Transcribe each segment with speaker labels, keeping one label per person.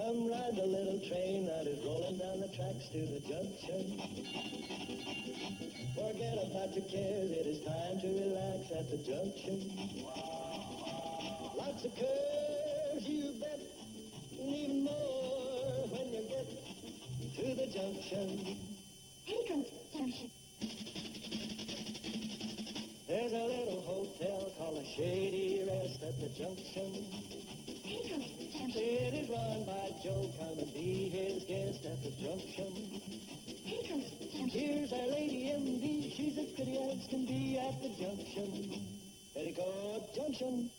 Speaker 1: Come ride the little train that is rolling down the tracks to the junction. Forget about your cares, it is time to relax at the junction. Lots of curves, you bet, and even more when you get to the junction.
Speaker 2: Petticoat Junction.
Speaker 1: There's a little hotel called a Shady Rest at the junction.
Speaker 2: Petticoat Junction.
Speaker 1: It is run by Joe, come and be his guest at the junction.
Speaker 2: Petticoat Junction.
Speaker 1: Here's our lady M.D., she's as pretty as can be at the junction. Petticoat Junction.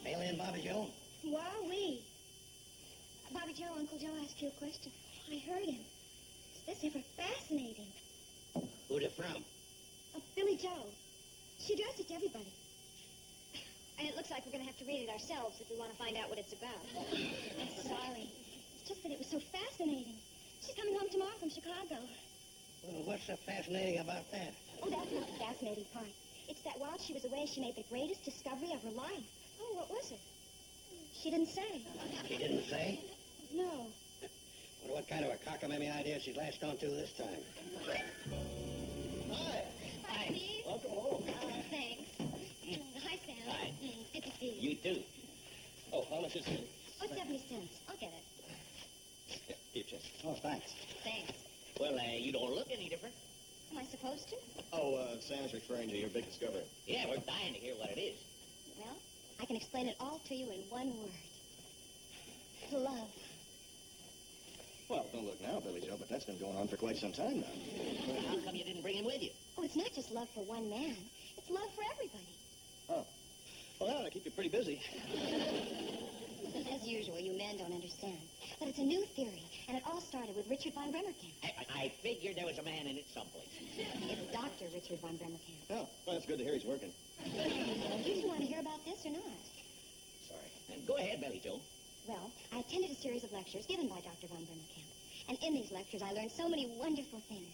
Speaker 3: Bailey and Bobby Joe?
Speaker 2: Wowee. Bobby Joe, Uncle Joe asked you a question. I heard him. Is this ever fascinating?
Speaker 3: Who's it from?
Speaker 2: Billy Joe. She addressed it to everybody. And it looks like we're going to have to read it ourselves if we want to find out what it's about. I'm sorry. It's just that it was so fascinating. She's coming home tomorrow from Chicago.
Speaker 3: Well, what's so fascinating about that?
Speaker 2: Oh, that's not the fascinating part. It's that while she was away, she made the greatest discovery of her life. Oh, what was it? She didn't say.
Speaker 3: She didn't say?
Speaker 2: No.
Speaker 3: Well, what kind of a cockamamie idea she's latched onto this time?
Speaker 1: Hi.
Speaker 2: Hi, Steve.
Speaker 1: Welcome home.
Speaker 2: Thanks. Hi, Sam.
Speaker 4: Hi.
Speaker 2: Good to see you.
Speaker 4: You too. Oh, how much is it?
Speaker 2: Oh, 70 cents. I'll get it.
Speaker 4: Here, check.
Speaker 3: Oh, thanks.
Speaker 2: Thanks.
Speaker 4: Well, you don't look any different.
Speaker 2: Am I supposed to?
Speaker 1: Oh, Sam's referring to your big discovery.
Speaker 4: Yeah, we're dying to hear what it is.
Speaker 2: Well, I can explain it all to you in one word. Love.
Speaker 1: Well, don't look now, Billy Joe, but that's been going on for quite some time now.
Speaker 4: Well, how come you didn't bring him with you?
Speaker 2: Oh, it's not just love for one man. It's love for everybody.
Speaker 1: Oh. Well, that ought to keep you pretty busy.
Speaker 2: As usual, you men don't understand. But it's a new theory, and it all started with Richard von Bremerkamp.
Speaker 4: I figured there was a man in it someplace.
Speaker 2: It's Dr. Richard von Bremerkamp.
Speaker 1: Oh, well, it's good to hear he's working.
Speaker 2: Do you want to hear about this or not?
Speaker 4: Sorry. Go ahead, Billy Joe.
Speaker 2: Well, I attended a series of lectures given by Dr. von Bremerkamp. And in these lectures, I learned so many wonderful things.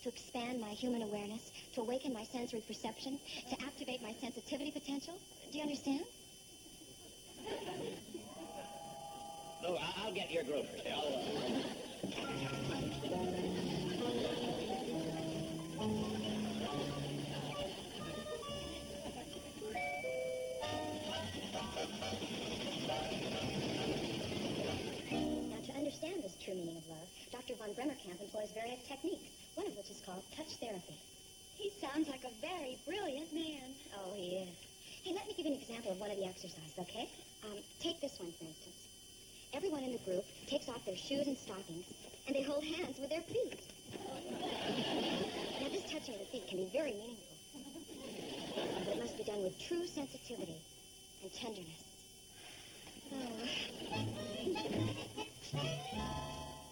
Speaker 2: To expand my human awareness, to awaken my sensory perception, to activate my sensitivity potential. Do you understand?
Speaker 4: Oh, I'll get your groceries.
Speaker 2: Now, to understand this true meaning of love, Dr. von Bremerkamp employs various techniques, one of which is called touch therapy. He sounds like a very brilliant man. Oh, he is. Hey, let me give you an example of one of the exercises, okay? Take this one, for instance. Everyone in the group takes off their shoes and stockings, and they hold hands with their feet. Now, this touching of the feet can be very meaningful. But it must be done with true sensitivity and tenderness. Oh.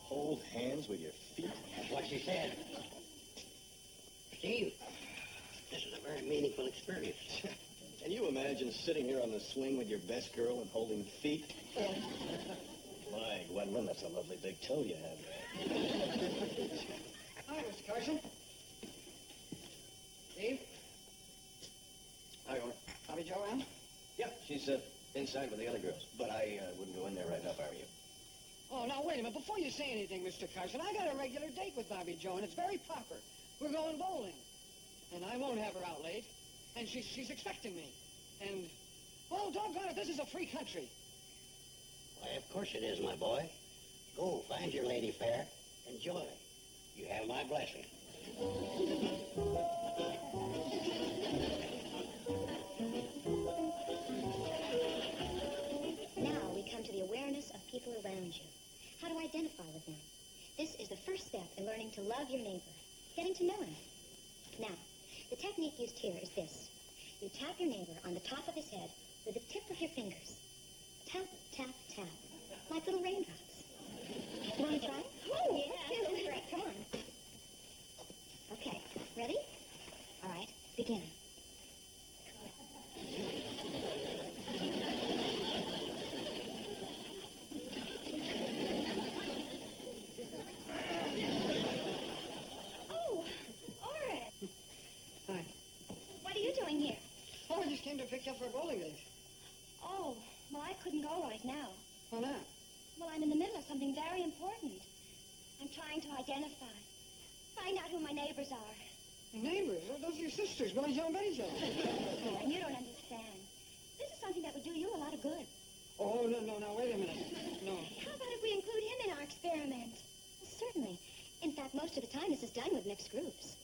Speaker 1: Hold hands with your feet.
Speaker 3: That's what she said. Steve, this is a very meaningful experience.
Speaker 1: Can you imagine sitting here on the swing with your best girl and holding feet? My, Gwendolyn, that's a lovely big toe you have there.
Speaker 5: Hi, Mr. Carson. Steve?
Speaker 1: How you going?
Speaker 5: Bobby Joe around?
Speaker 1: Yeah, she's inside with the other girls. But I wouldn't go in there right now if I were you.
Speaker 5: Oh, now, wait a minute. Before you say anything, Mr. Carson, I got a regular date with Bobby Joe, and it's very proper. We're going bowling. And I won't have her out late. And she's expecting me. And, well, doggone it, this is a free country.
Speaker 3: Why, of course it is, my boy. Go, find your lady fair. Enjoy. You have my blessing.
Speaker 2: Now we come to the awareness of people around you. How to identify with them. This is the first step in learning to love your neighbor, getting to know him. Now, the technique used here is this. You tap your neighbor on the top of his head with the tip of your fingers. Tap, tap, tap, like little raindrops. You want to try? Oh, yeah. Great, come on. Okay, ready? All right, begin.
Speaker 5: pick you up for a bowling date.
Speaker 2: Oh, well, I couldn't go right now.
Speaker 5: Why not?
Speaker 2: Well, I'm in the middle of something very important. I'm trying to identify. Find out who my neighbors are.
Speaker 5: Neighbors? Those are your sisters, Billy Joe and Betty Joe.
Speaker 2: Oh, and you don't understand. This is something that would do you a lot of good.
Speaker 5: Oh, no, now, wait a minute. No.
Speaker 2: How about if we include him in our experiment? Certainly. In fact, most of the time this is done with mixed groups.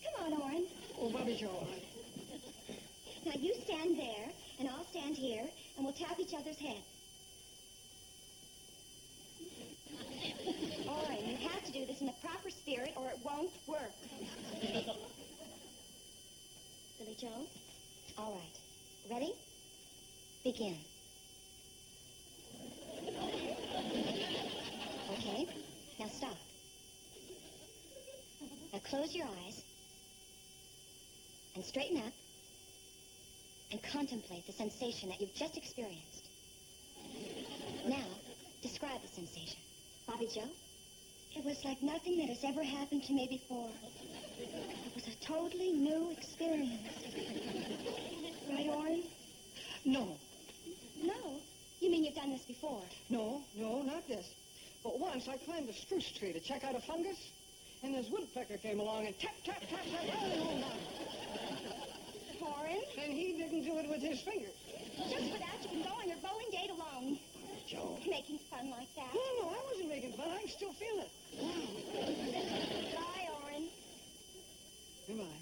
Speaker 2: Come on, Orrin.
Speaker 5: Oh, Bobby Joe.
Speaker 2: Now, you stand there, and I'll stand here, and we'll tap each other's heads. Orrin, you have to do this in the proper spirit, or it won't work. Billy Joe? All right. Ready? Begin. Okay. Now stop. Now close your eyes and straighten up and contemplate the sensation that you've just experienced. Now, describe the sensation. Bobby Joe? It was like nothing that has ever happened to me before. It was a totally new experience. Right, Orrin?
Speaker 5: No.
Speaker 2: No. You mean you've done this before?
Speaker 5: No, not this. But once I climbed a spruce tree to check out a fungus, and this woodpecker came along and tap, tap, tap, tap, right on down.
Speaker 2: Orrin?
Speaker 5: And he didn't do it with his fingers.
Speaker 2: Just for that, you can go on your bowling date alone.
Speaker 3: Joe.
Speaker 2: Making fun like that.
Speaker 5: No, I wasn't making fun. I can still feel it.
Speaker 2: Bye, Orrin.
Speaker 5: Goodbye.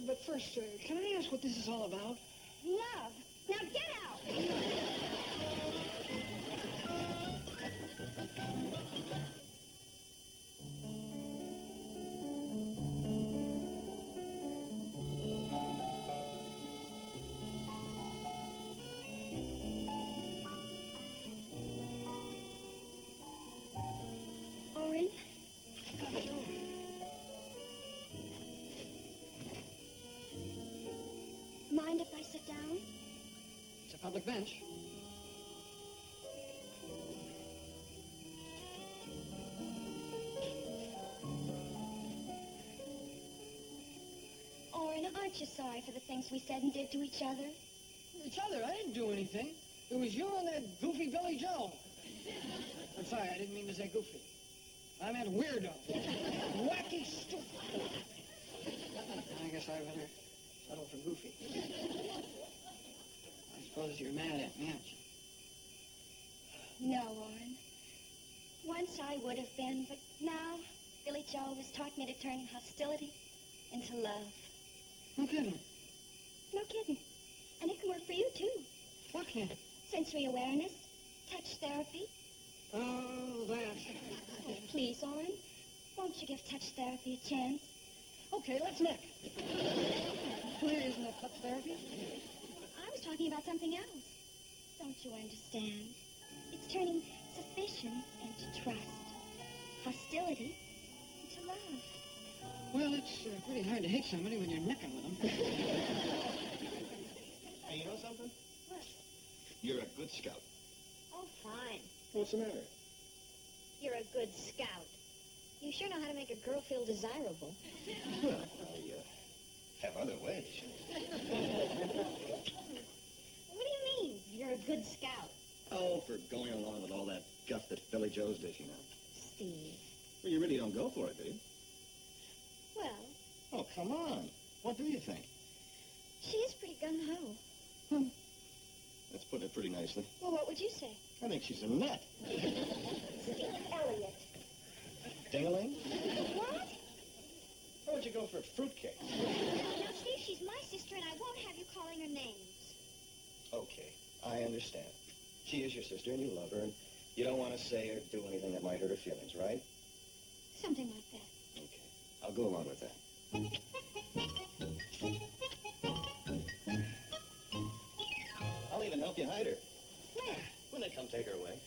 Speaker 5: But first, can I ask what this is all about?
Speaker 2: Love. Now get out! Orrin? Mind if I sit down?
Speaker 5: It's a public bench.
Speaker 2: Orrin, aren't you sorry for the things we said and did to each other?
Speaker 5: Each other? I didn't do anything. It was you and that goofy Billy Joe. I'm sorry, I didn't mean to say goofy. I meant weirdo. Wacky, stupid. I guess I better settle for goofy. I suppose you're mad at me, aren't you?
Speaker 2: No, Orrin. Once I would have been, but now Billy Joe has taught me to turn hostility into love.
Speaker 5: No kidding.
Speaker 2: No kidding. And it can work for you, too.
Speaker 5: What can?
Speaker 2: Sensory awareness, touch therapy.
Speaker 5: Oh, that.
Speaker 2: Oh, please, Orrin. Won't you give touch therapy a chance?
Speaker 5: Okay, let's nick. Clear, isn't that touch therapy?
Speaker 2: I was talking about something else. Don't you understand? It's turning suspicion into trust. Hostility into love.
Speaker 5: Well, it's pretty hard to hate somebody when you're necking with them.
Speaker 1: Hey, you know something?
Speaker 2: What?
Speaker 1: You're a good scout.
Speaker 2: Oh, fine.
Speaker 1: What's the matter?
Speaker 2: You're a good scout. You sure know how to make a girl feel desirable.
Speaker 1: Well, I have other ways.
Speaker 2: What do you mean, you're a good scout?
Speaker 1: Oh, for going along with all that guff that Billy Joe's dishing out.
Speaker 2: Steve.
Speaker 1: Well, you really don't go for it, do you?
Speaker 2: Well,
Speaker 1: Oh, come on. What do you think?
Speaker 2: she is pretty gung-ho.
Speaker 1: That's putting it pretty nicely.
Speaker 2: Well, what would you say?
Speaker 1: I think she's a nut.
Speaker 2: Steve Elliott.
Speaker 1: Ding-a-ling?
Speaker 2: What?
Speaker 1: Why don't you go for fruitcake?
Speaker 2: Now, Steve, she's my sister, and I won't have you calling her names.
Speaker 1: Okay, I understand. She is your sister, and you love her, and you don't want to say or do anything that might hurt her feelings, right?
Speaker 2: Something like that.
Speaker 1: Okay, I'll go along with that. I'll even help you hide her.
Speaker 2: Where?
Speaker 1: When they come take her away.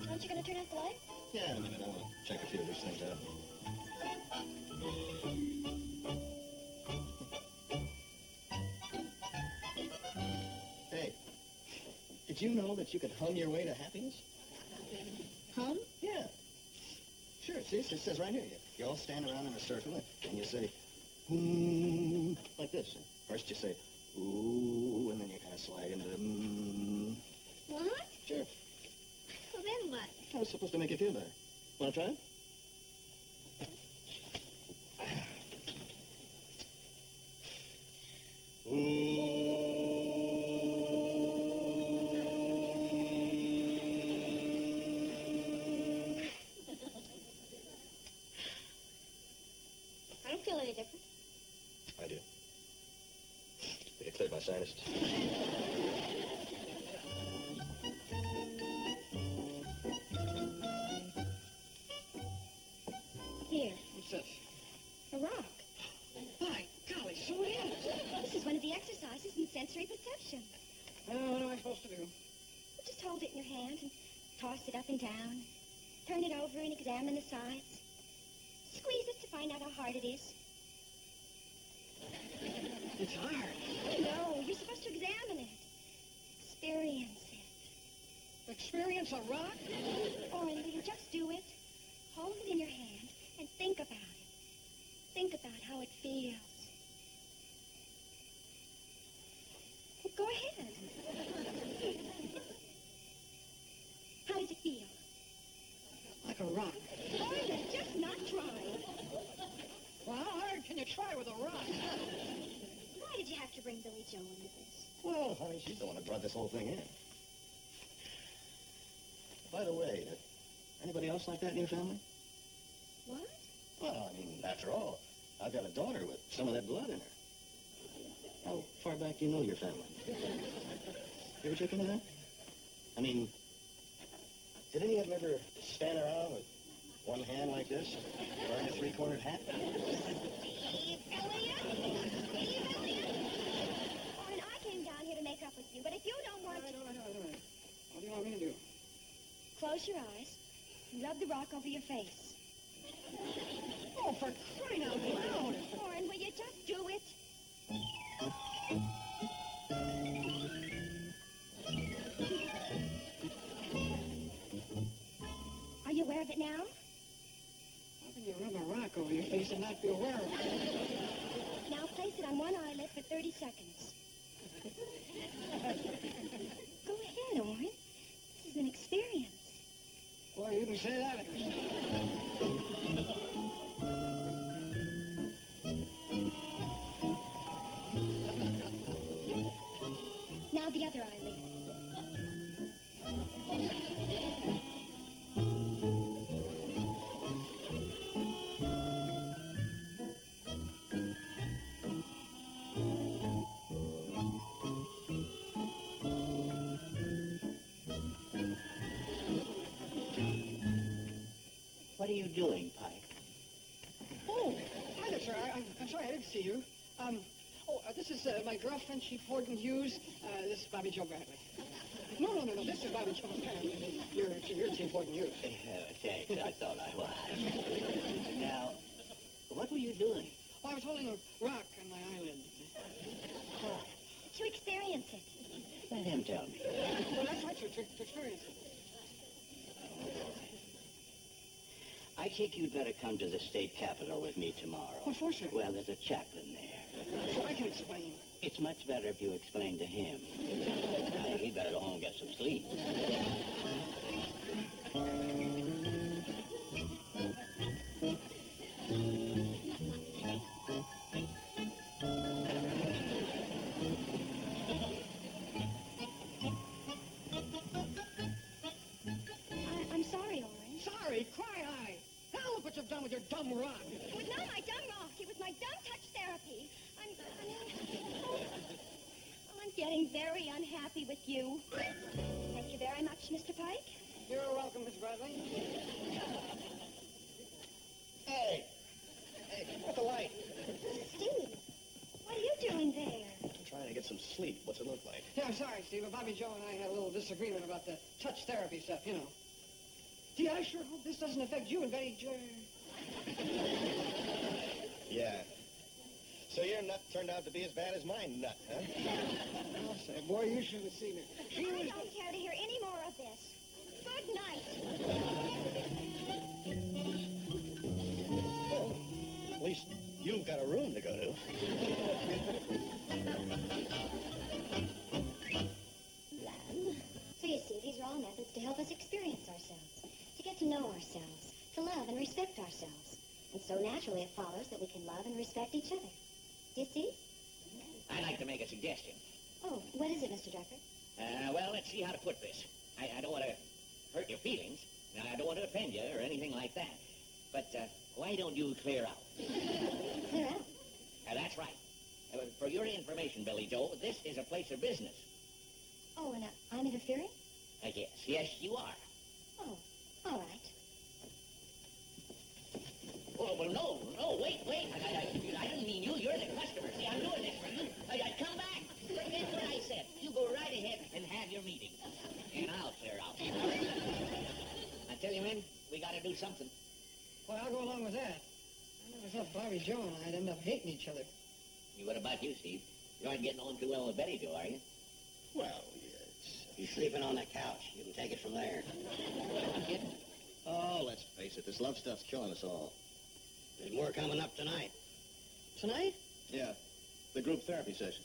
Speaker 2: Aren't you going to turn off the light?
Speaker 1: Yeah, in a minute. I want to check a few of these things out. Hey, did you know that you could hum your way to happiness?
Speaker 2: Hum?
Speaker 1: Yeah. Sure, it's See, it says right here. You all stand around in a circle, and you say, like this. First you say, ooh, and then you kind of slide into the
Speaker 2: What?
Speaker 1: Sure.
Speaker 2: Well, then what?
Speaker 1: I was supposed to make you feel better. Want to try it?
Speaker 2: I don't feel any different.
Speaker 1: I do. It cleared my sinuses.
Speaker 2: Here,
Speaker 5: What's this?
Speaker 2: a rock.
Speaker 5: My golly, so it is.
Speaker 2: This is one of the exercises in sensory perception.
Speaker 5: What am I supposed to do?
Speaker 2: You just hold it in your hand and toss it up and down. Turn it over and examine the sides. Squeeze it to find out how hard it is.
Speaker 5: It's hard.
Speaker 2: No, you're supposed to examine it. Experience it.
Speaker 5: Experience a rock?
Speaker 2: Orin, will you just do it? Hold it in your hand and think about it. Think about how it feels. Go ahead. How does it feel?
Speaker 5: Like a rock.
Speaker 2: Orin, you're just not trying.
Speaker 5: Well, how hard can you try with a rock?
Speaker 2: Why did you have to bring Billy Joe into this?
Speaker 1: Well, honey, she's the one that brought this whole thing in. By the way, anybody else like that in your family?
Speaker 2: What?
Speaker 1: Well, I mean, after all, I've got a daughter with some of that blood in her. How far back do you know your family? You ever check into that? I mean, did any of them ever stand around with one hand like this, wearing a three-cornered hat?
Speaker 2: Steve Elliott? Steve Elliott? Orin, I came down here to make up with you, but if you don't want to...
Speaker 5: I know. What do you want me to do?
Speaker 2: Close your eyes and rub the rock over your face.
Speaker 5: Oh, for crying out loud!
Speaker 2: Orin, will you just do it? Are you aware of it now?
Speaker 5: How can you rub a rock over your face and not be aware of it?
Speaker 2: Now place it on one eyelid for 30 seconds. Go ahead, Orin. This is an experience.
Speaker 5: Boy, you can say that.
Speaker 2: Now the other eyelid.
Speaker 3: What are you doing, Pike?
Speaker 5: Oh, hi there, sir. I'm sorry I didn't see you. This is my girlfriend, Chief Horton Hughes. This is Bobby Joe Bradley. No. This is Bobby Joe Bradley. You're Chief Horton Hughes.
Speaker 3: Thanks. I thought I was. Now, what were you doing?
Speaker 5: Oh, I was holding a rock on my eyelid.
Speaker 2: To experience it.
Speaker 3: Let him tell me.
Speaker 5: Well, that's right, sir, to experience it.
Speaker 3: I think you'd better come to the state capitol with me tomorrow.
Speaker 5: What for, sir?
Speaker 3: Well, there's a chaplain there.
Speaker 5: So I can explain.
Speaker 3: It's much better if you explain to him. He'd better go home and get some sleep.
Speaker 2: I'm sorry, Orin.
Speaker 5: Sorry, cry-eye. Now look what you've done with your dumb rock.
Speaker 2: It was not my dumb rock. It was my dumb touch therapy. I'm getting very unhappy with you. Thank you very much, Mr. Pike.
Speaker 5: You're welcome, Miss Bradley.
Speaker 1: Hey, what's the light?
Speaker 2: Steve, what are you doing there?
Speaker 1: I'm trying to get some sleep. What's it look like?
Speaker 5: Yeah, I'm sorry, Steve, but Bobby Joe and I had a little disagreement about the touch therapy stuff, you know. Gee, I sure hope this doesn't affect you and Betty Jo.
Speaker 1: Yeah. So your nut turned out to be as bad as my nut, huh?
Speaker 5: I'll say, boy, you should have seen it. She
Speaker 2: I
Speaker 5: was...
Speaker 2: don't care to hear any more of this. Good night.
Speaker 1: At least you've got a room to go to.
Speaker 2: So you see, these are all methods to help us experience ourselves, to get to know ourselves, to love and respect ourselves. And so naturally it follows that we can love and respect each other. Do you see?
Speaker 4: I'd like to make a suggestion.
Speaker 2: Oh, what is it, Mr. Drucker?
Speaker 4: Well, let's see how to put this. I don't want to hurt your feelings. Now, I don't want to offend you or anything like that. But why don't you clear out?
Speaker 2: Clear out?
Speaker 4: That's right. For your information, Billy Joe, this is a place of business.
Speaker 2: Oh, and I'm interfering?
Speaker 4: Yes. Yes, you are.
Speaker 2: Oh, all right.
Speaker 4: Oh, well, no, wait. I didn't mean you. You're the customer. See, I'm doing this for you. Come back. Forget what I said. You go right ahead and have your meeting. And I'll clear out. I tell you, men, we got to do something.
Speaker 5: Well, I'll go along with that. I never thought Bobby Joe and I'd end up hating each other.
Speaker 4: What about you, Steve? You aren't getting on too well with Betty Joe, are you?
Speaker 1: Well, yes.
Speaker 3: He's sleeping on the couch. You can take it from there.
Speaker 1: Oh, let's face it. This love stuff's killing us all.
Speaker 3: There's more coming up tonight.
Speaker 5: Tonight?
Speaker 1: Yeah. The group therapy session.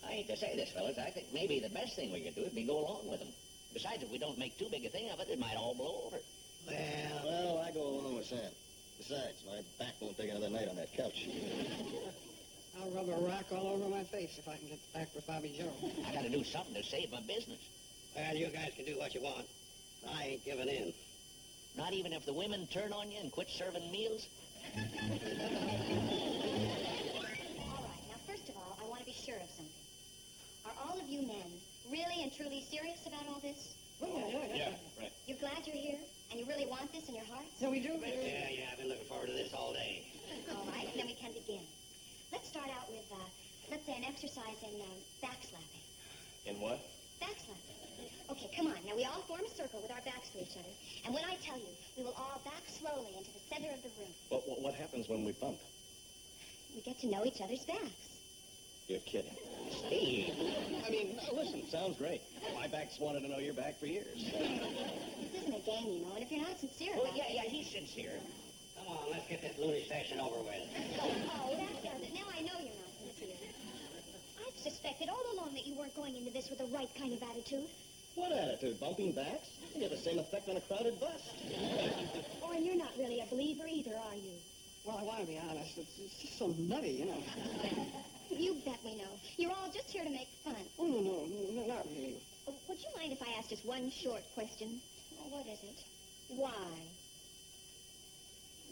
Speaker 4: I hate to say this, fellas. I think maybe the best thing we could do would be go along with them. Besides, if we don't make too big a thing of it, it might all blow over.
Speaker 1: Well, I go along with Sam. Besides, my back won't take another night on that couch.
Speaker 5: I'll rub a rock all over my face if I can get back with Bobby Joe.
Speaker 4: I got to do something to save my business.
Speaker 3: Well, you guys can do what you want. I ain't giving in.
Speaker 4: Not even if the women turn on you and quit serving meals?
Speaker 2: All right, now first of all, I want to be sure of something. Are all of you men really and truly serious about all this?
Speaker 5: Yeah.
Speaker 1: Right.
Speaker 2: You're glad you're here? And you really want this in your hearts?
Speaker 5: So we do?
Speaker 3: Yeah, I've been looking forward to this all day.
Speaker 2: All right, then we can begin. Let's start out with, let's say, an exercise in backslapping.
Speaker 1: In what?
Speaker 2: Backslapping. Okay, come on. Now, we all form a circle with our backs to each other. And when I tell you, we will all back slowly into the center of the room.
Speaker 1: What happens when we bump?
Speaker 2: We get to know each other's backs.
Speaker 1: You're kidding.
Speaker 4: Steve.
Speaker 1: I mean, listen, sounds great. My back's wanted to know your back for years.
Speaker 2: This isn't a game, you know, and if you're not sincere
Speaker 4: Oh,
Speaker 2: about
Speaker 4: yeah,
Speaker 2: it...
Speaker 4: he's sincere.
Speaker 3: Come on, let's get this loony session over with.
Speaker 2: Oh, that does it. Now I know you're not sincere. I've suspected all along that you weren't going into this with the right kind of attitude.
Speaker 1: What attitude? Bumping backs? You have the same effect on a crowded bus.
Speaker 2: Oh, and you're not really a believer either, are you?
Speaker 5: Well, I want to be honest. It's just so nutty, you know.
Speaker 2: You bet we know. You're all just here to make fun.
Speaker 5: Oh, no, not really.
Speaker 2: Oh, would you mind if I asked just one short question? Oh, what is it? Why?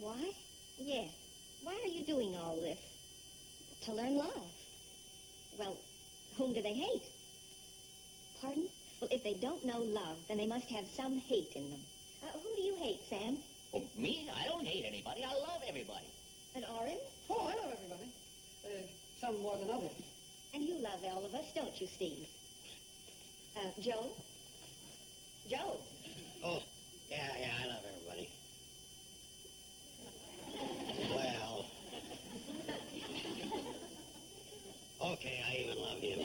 Speaker 2: Why? Yes. Why are you doing all this? To learn love. Well, whom do they hate? Pardon? Well, if they don't know love, then they must have some hate in them. Who do you hate, Sam?
Speaker 4: Oh, me? I don't hate anybody. I love everybody.
Speaker 2: And Oren?
Speaker 5: Oh, I love everybody. Some more than others.
Speaker 2: And you love all of us, don't you, Steve? Joe? Joe?
Speaker 3: Oh, yeah, I love everybody. Well. Okay, I even love him.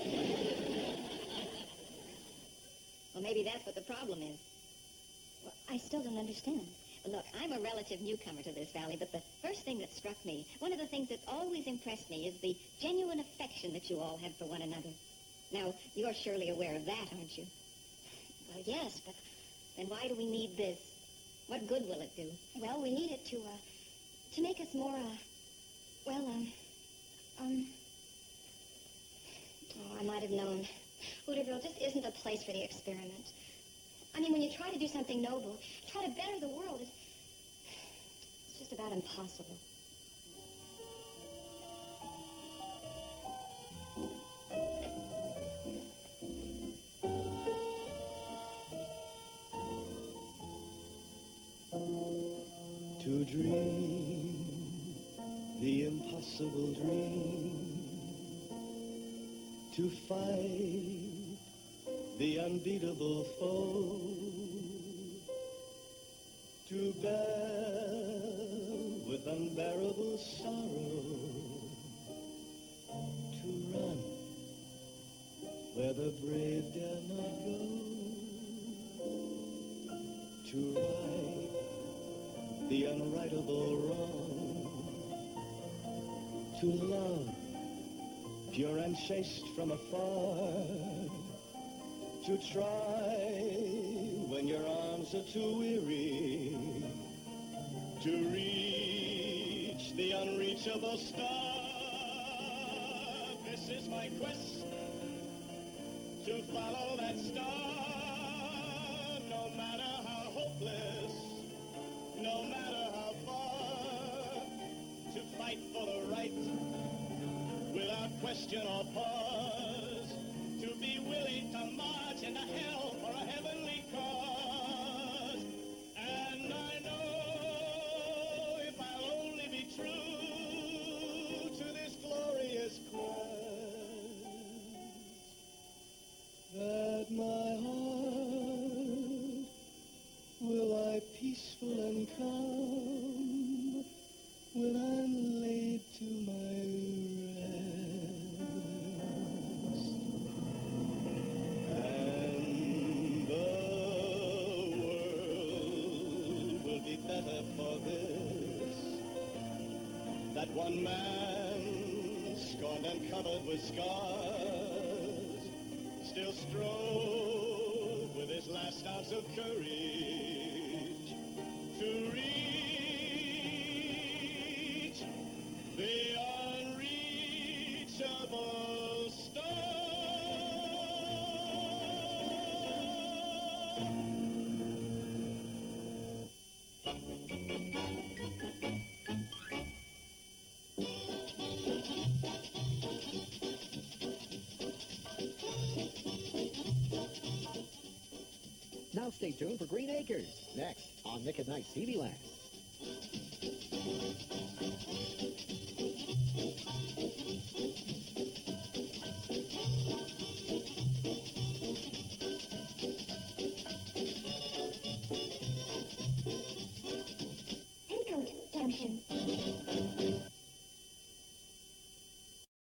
Speaker 2: Well, maybe that's what the problem is. Well, I still don't understand. Look, I'm a relative newcomer to this valley, but the first thing that struck me, one of the things that's always impressed me, is the genuine affection that you all have for one another. Now, you're surely aware of that, aren't you? Well, yes, but then why do we need this? What good will it do? Well, we need it to make us more, oh, I might have known. Hooterville just isn't a place for the experiment. I mean, when you try to do something noble, try to better the world, it's just about impossible.
Speaker 6: To dream the impossible dream, to fight the unbeatable foe, to bear with unbearable sorrow, to run where the brave dare not go, to right the unrightable wrong, to love, pure and chaste from afar, to try when your arms are too weary, to reach the unreachable star. This is my quest, to follow that star, no matter how hopeless, no matter how far, to fight for the right, without question or pause, to be willing to march into hell for a heavenly cause. And I know if I'll only be true to this glorious quest, that my heart will lie peaceful and calm when I'm laid to my rest. And the world will be better for this, that one man, scorned and covered with scars, still strove with his last ounce of courage to reach the unreachable star.
Speaker 7: Now stay tuned for Green Acres, next on Nick at Night TV Land.